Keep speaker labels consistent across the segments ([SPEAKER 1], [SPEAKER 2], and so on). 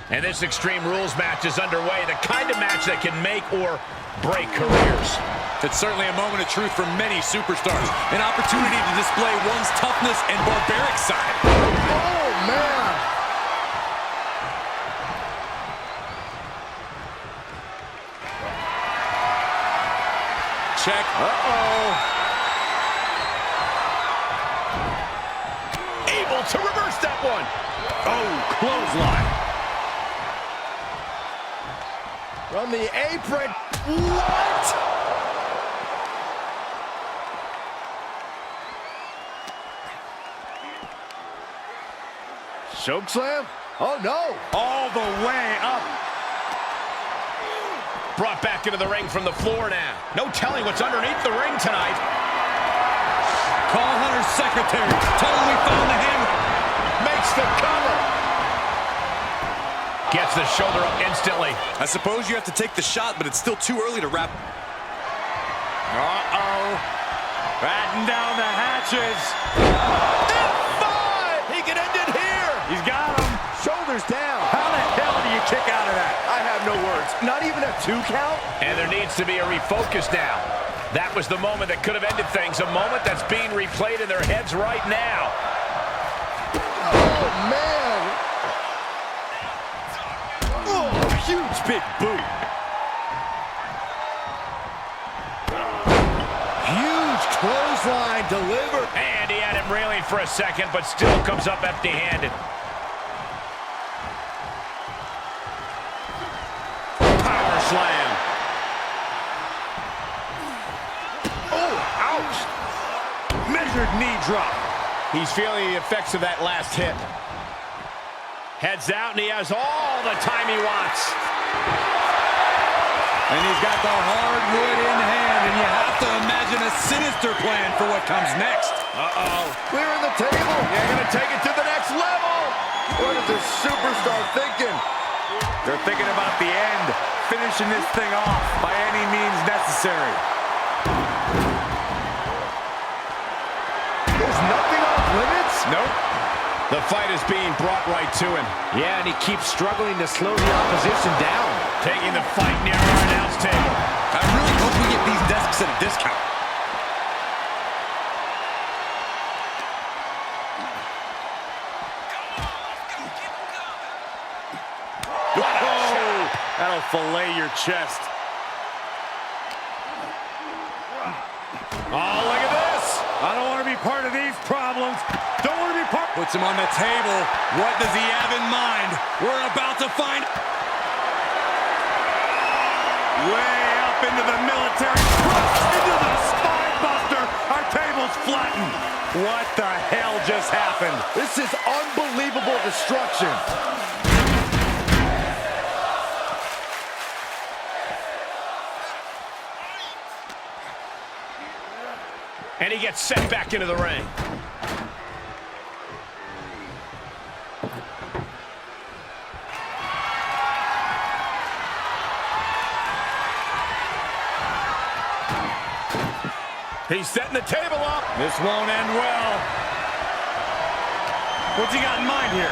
[SPEAKER 1] And this Extreme Rules match is underway, the kind of match that can make or break careers.
[SPEAKER 2] It's certainly a moment of truth for many superstars. An opportunity to display one's toughness and barbaric side.
[SPEAKER 3] Oh, man!
[SPEAKER 2] Check.
[SPEAKER 3] Uh-oh.
[SPEAKER 1] Able to reverse that one.
[SPEAKER 3] Oh, clothesline. From the apron. What? Choke slam? Oh, no.
[SPEAKER 1] All the way up. Brought back into the ring from the floor now. No telling what's underneath the ring tonight.
[SPEAKER 2] Call Hunter's secretary. Tell him we found the hammer.
[SPEAKER 1] Makes the cover. Gets the shoulder up instantly.
[SPEAKER 2] I suppose you have to take the shot, but it's still too early to wrap.
[SPEAKER 3] Uh-oh. Batten down the hatches.
[SPEAKER 1] F5! He can end it here.
[SPEAKER 3] He's got him. Shoulders down. How the hell do you kick out of that? I have no words. Not even a 2 count?
[SPEAKER 1] And there needs to be a refocus now. That was the moment that could have ended things. A moment that's being replayed in their heads right now.
[SPEAKER 3] Oh, man. Oh, huge big boot. Huge clothesline delivered.
[SPEAKER 1] And he had him reeling for a second, but still comes up empty-handed. Power slam.
[SPEAKER 3] Oh, ouch. Measured knee drop.
[SPEAKER 1] He's feeling the effects of that last hit. Heads out, and he has all the time he wants.
[SPEAKER 2] And he's got the hardwood in hand, and you have to imagine a sinister plan for what comes next.
[SPEAKER 1] Uh-oh.
[SPEAKER 3] Clearing the table.
[SPEAKER 1] They're going to take it to the next level.
[SPEAKER 3] What is this superstar thinking?
[SPEAKER 4] They're thinking about the end, finishing this thing off by any means necessary.
[SPEAKER 3] There's nothing off limits?
[SPEAKER 1] Nope. The fight is being brought right to him.
[SPEAKER 3] Yeah, and he keeps struggling to slow the opposition down.
[SPEAKER 1] Taking the fight near our announce table.
[SPEAKER 2] I really hope we get these desks at a discount.
[SPEAKER 4] Oh, that'll fillet your chest.
[SPEAKER 1] Oh, look at this.
[SPEAKER 4] I don't want to be part of these problems. Don't want to be part.
[SPEAKER 2] Puts him on the table. What does he have in mind? We're about to find.
[SPEAKER 4] Way up into the military. Into the spine buster. Our table's flattened. What the hell just happened?
[SPEAKER 3] This is unbelievable destruction.
[SPEAKER 1] And he gets sent back into the ring. He's setting the table up.
[SPEAKER 4] This won't end well. What's he got in mind here?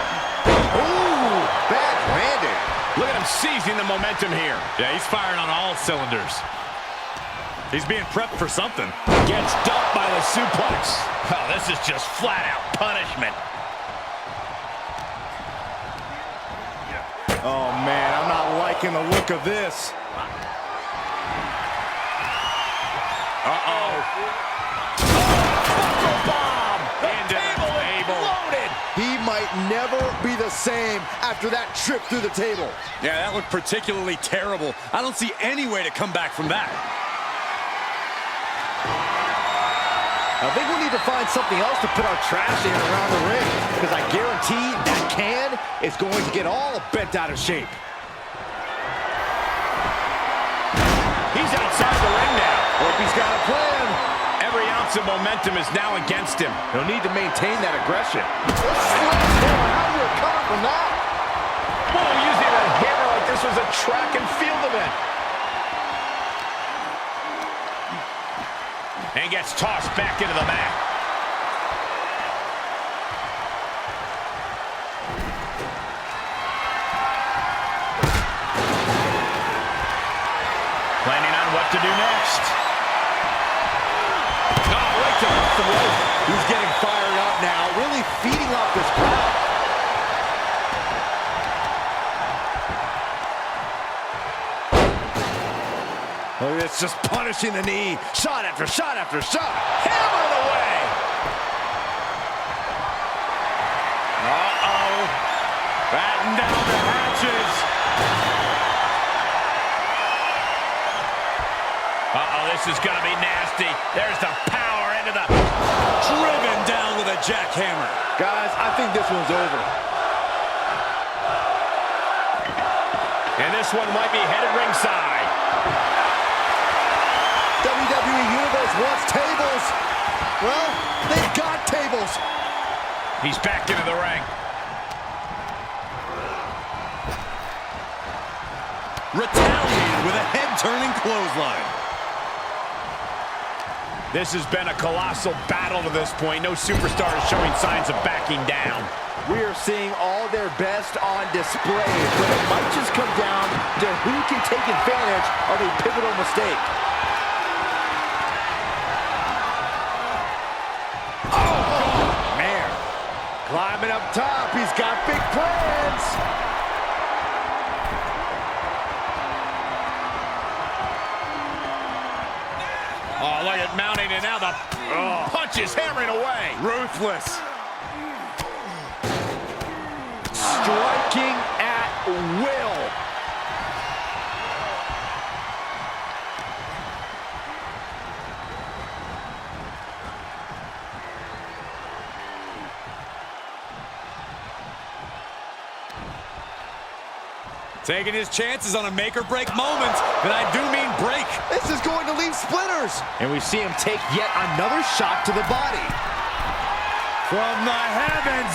[SPEAKER 3] Ooh, backhanded.
[SPEAKER 1] Look at him seizing the momentum here.
[SPEAKER 4] Yeah, he's firing on all cylinders. He's being prepped for something.
[SPEAKER 1] Gets dumped by the suplex. Oh, this is just flat-out punishment.
[SPEAKER 3] Oh, man, I'm not liking the look of this.
[SPEAKER 1] Uh-oh. Bomb! The table is loaded!
[SPEAKER 3] He might never be the same after that trip through the table.
[SPEAKER 2] Yeah, that looked particularly terrible. I don't see any way to come back from that.
[SPEAKER 3] I think we need to find something else to put our trash in around the ring, because I guarantee that can is going to get all bent out of shape.
[SPEAKER 1] He's outside the ring now.
[SPEAKER 3] Hope he's got a plan.
[SPEAKER 1] Every ounce of momentum is now against him.
[SPEAKER 3] He'll need to maintain that aggression. How do you recover from that?
[SPEAKER 1] Whoa, using a hammer like this was a track and field event. And gets tossed back into the mat. what to do next. Oh, right to the throat.
[SPEAKER 3] He's getting fired up now, really feeding off this crowd. Oh, it's just punishing the knee. Shot after shot after shot.
[SPEAKER 1] Hammered away. Uh-oh.
[SPEAKER 4] Batten down the hatches.
[SPEAKER 1] Uh-oh, this is going to be nasty. There's the power into the...
[SPEAKER 2] Driven down with a jackhammer.
[SPEAKER 3] Guys, I think this one's over.
[SPEAKER 1] And this one might be headed ringside.
[SPEAKER 3] WWE Universe wants tables. Well, they've got tables.
[SPEAKER 1] He's back into the ring.
[SPEAKER 2] Retaliated with a head-turning clothesline.
[SPEAKER 1] This has been a colossal battle to this point. No superstar is showing signs of backing down.
[SPEAKER 3] We are seeing all their best on display, but it might just come down to who can take advantage of a pivotal mistake. Oh, man. Climbing up top, he's got big plans.
[SPEAKER 1] Oh, look at mounting, and now the punch is hammering away.
[SPEAKER 4] Ruthless.
[SPEAKER 3] Striking at will.
[SPEAKER 2] Taking his chances on a make-or-break moment, and I do mean break.
[SPEAKER 3] This is going to leave splinters. And we see him take yet another shot to the body.
[SPEAKER 4] From the heavens.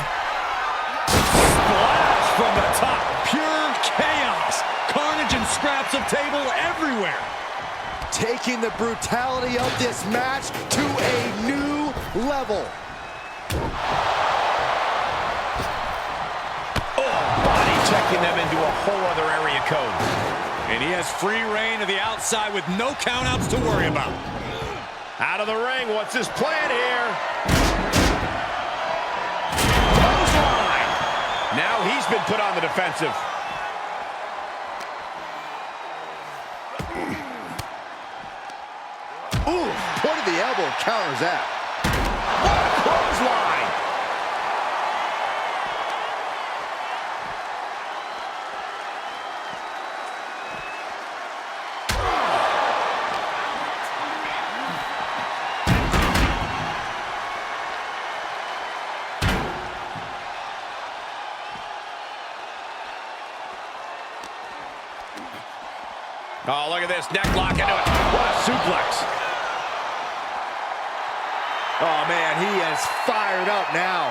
[SPEAKER 2] Splash from the top. Pure chaos. Carnage and scraps of table everywhere.
[SPEAKER 3] Taking the brutality of this match to a new level.
[SPEAKER 1] Checking them into a whole other area code.
[SPEAKER 2] And he has free reign to the outside with no countouts to worry about.
[SPEAKER 1] Out of the ring, what's his plan here? Clothesline. Now he's been put on the defensive.
[SPEAKER 3] Ooh, point of the elbow counters that.
[SPEAKER 1] What a clothesline. Oh, look at this, neck lock into it. What a suplex.
[SPEAKER 3] Oh, man, he is fired up now.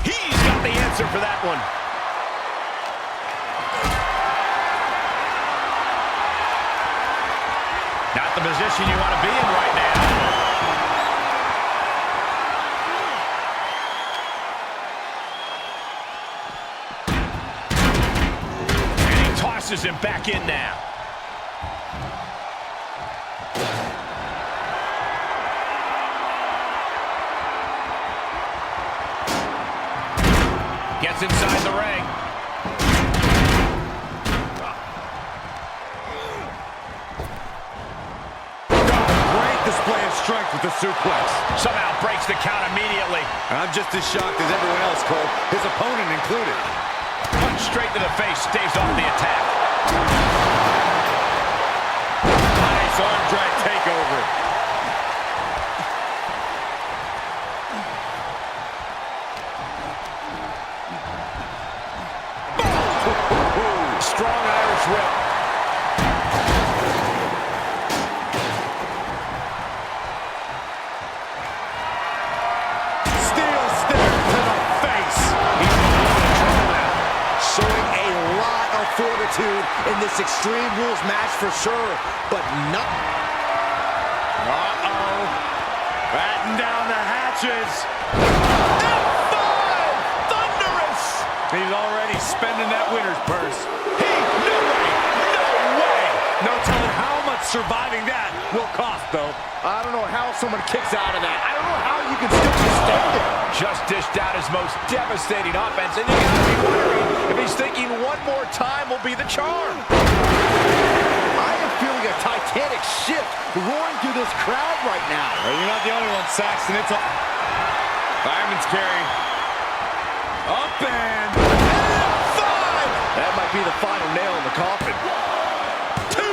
[SPEAKER 1] He's got the answer for that one. Not the position you want to be in right now. Tosses him back in now. Gets inside the ring.
[SPEAKER 4] Great display of strength with the suplex.
[SPEAKER 1] Somehow breaks the count immediately.
[SPEAKER 4] I'm just as shocked as everyone else, Cole, his opponent included.
[SPEAKER 1] Punch straight to the face, stays off the attack.
[SPEAKER 4] Nice arm drag takeover.
[SPEAKER 1] Strong Irish whip.
[SPEAKER 4] Steel stare to the face.
[SPEAKER 3] Showing a lot of fortitude in this Extreme Rules match for sure, but not.
[SPEAKER 4] Uh-oh. Batten down the hatches.
[SPEAKER 1] F5!
[SPEAKER 2] he's spending that winner's purse.
[SPEAKER 1] No way! No way!
[SPEAKER 4] No telling how much surviving that will cost, though.
[SPEAKER 3] I don't know how someone kicks out of that. I don't know how you can still be standing.
[SPEAKER 1] Just dished out his most devastating offense, and you gotta be wondering if he's thinking one more time will be the charm.
[SPEAKER 3] I am feeling a titanic shift roaring through this crowd right now.
[SPEAKER 4] Well, you're not the only one, Saxton. It's a fireman's carry. Up and
[SPEAKER 3] 5! That might be the final nail in the coffin.
[SPEAKER 1] 2!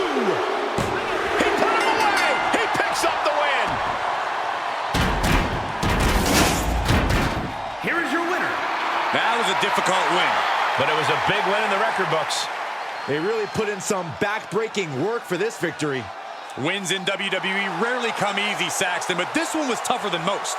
[SPEAKER 1] He put him away! He picks up the win!
[SPEAKER 4] here is your winner.
[SPEAKER 2] That was a difficult win.
[SPEAKER 1] But it was a big win in the record books.
[SPEAKER 3] They really put in some back-breaking work for this victory.
[SPEAKER 2] Wins in WWE rarely come easy, Saxton, but this one was tougher than most.